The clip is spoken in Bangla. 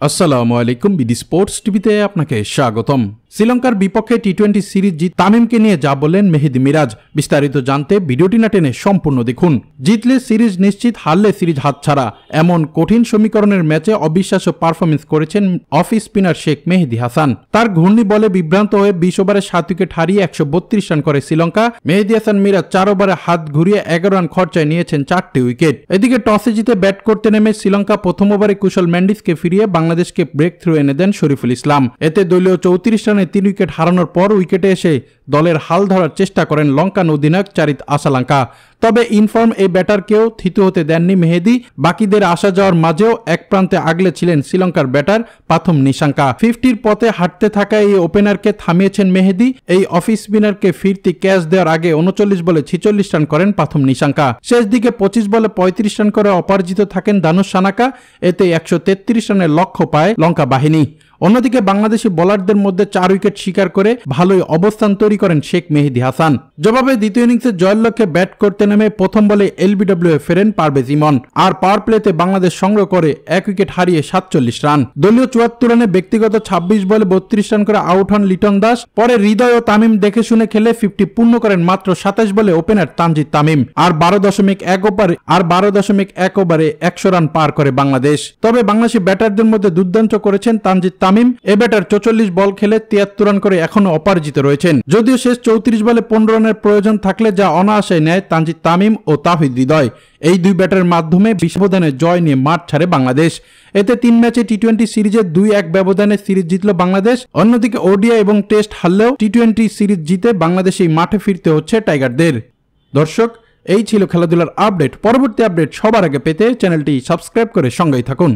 আসসালামু আলাইকুম বিডি স্পোর্টস টিভিতে আপনাকে স্বাগতম। শ্রীলঙ্কার বিপক্ষে টি-20 সিরিজ জিত তামিমকে নিয়ে যা বললেন মেহেদী মিরাজ, বিস্তারিত জানতে ভিডিওটি না টেনে সম্পূর্ণ দেখুন। জিতলে সিরিজ নিশ্চিত, হারলে সিরিজ হাতছাড়া, এমন কঠিন সমীকরণের ম্যাচে অবিশ্বাস্য পারফরমেন্স করেছেন অফ স্পিনার শেখ মেহেদী হাসান। তার ঘূর্ণি বলে বিভ্রান্ত হয়ে 20 ওভারে 7 উইকেট হারিয়ে 132 রান করে শ্রীলঙ্কা। মেহেদী হাসান মিরাজ 4 ওভারে হাত ঘুরিয়ে 11 রান খরচায় নিয়েছেন 4টি উইকেট। এদিকে টসে জিতে ব্যাট করতে নেমে শ্রীলঙ্কা প্রথম ওভারে কুশল মেন্ডিসকে ফিরিয়ে বাংলাদেশকে ব্রেক থ্রু এনে দেন শরীফুল ইসলাম। এতে দলীয় 34 রানে 3 উইকেট হারানোর পর উইকেটে এসে দলের হাল ধরার চেষ্টা করেন লঙ্কান অধিনায়ক চারিত আসালাঙ্কা। তবে ইনফর্ম এই ব্যাটারকেও থিতু হতে দেননি মেহেদী। বাকিদের আসা যাওয়ার মাঝেও এক প্রান্তে আগলে ছিলেন শ্রীলঙ্কার ব্যাটার পাথম নিশাঙ্কা। 50-র পথে হাঁটতে থাকা এই ওপেনারকে থামিয়েছেন মেহেদী। এই অফ স্পিনারকে ফিরতি ক্যাচ দেওয়ার আগে 39 বলে 46 রান করেন পাথম নিশাঙ্কা। শেষ দিকে 25 বলে 35 রান করে অপরাজিত থাকেন দানুশ সানাকা। এতে 133 রানের লক্ষ্য পায় লঙ্কা বাহিনী। অন্যদিকে বাংলাদেশি বোলারদের মধ্যে 4 উইকেট শিকার করে ভালোই অবস্থান তৈরি করেন শেখ মেহেদী হাসান। জবাবে দ্বিতীয় ইনিংসে জয়ের লক্ষ্যে ব্যাট করতে নেমে প্রথম বলে এলবিডব্লিউ ফেরেন পারভেজ ইমন। আর পাওয়ার প্লেতে বাংলাদেশ সংগ্রহ করে 1 উইকেট হারিয়ে 47 রান। দলীয় 74 রানে ব্যক্তিগত 26 বলে 32 রান করে আউট হন লিটন দাস। পরে হৃদয় ও তামিম দেখে শুনে খেলে 50 পূর্ণ করেন মাত্র 27 বলে ওপেনার তানজিদ তামিম। আর 12.1 ওভারে 100 রান পার করে বাংলাদেশ। তবে বাংলাদেশি ব্যাটারদের মধ্যে দুর্দান্ত করেছেন তানজিদ তামিম। এ ব্যাটার 44 বল খেলে 73 রান করে এখনো অপরাজিত রয়েছেন। যদিও শেষ 34 বলে 15 রানের প্রয়োজন থাকলে যা অনায়াসে নেয় তানজিদ তামিম ও তাওহিদ হৃদয়। এই দুই ব্যাটারের মাধ্যমে 20 ব্যবধানে জয় নিয়ে মাঠ ছাড়ে বাংলাদেশ। এতে 3 ম্যাচে টি-20 সিরিজে 2-1 ব্যবধানে সিরিজ জিতল বাংলাদেশ। অন্যদিকে ওডিআই এবং টেস্ট হারলেও টি-20 সিরিজ জিতে বাংলাদেশেই মাঠে ফিরতে হচ্ছে টাইগারদের। দর্শক, এই ছিল খেলাধুলার আপডেট। পরবর্তী আপডেট সবার আগে পেতে চ্যানেলটি সাবস্ক্রাইব করে সঙ্গেই থাকুন।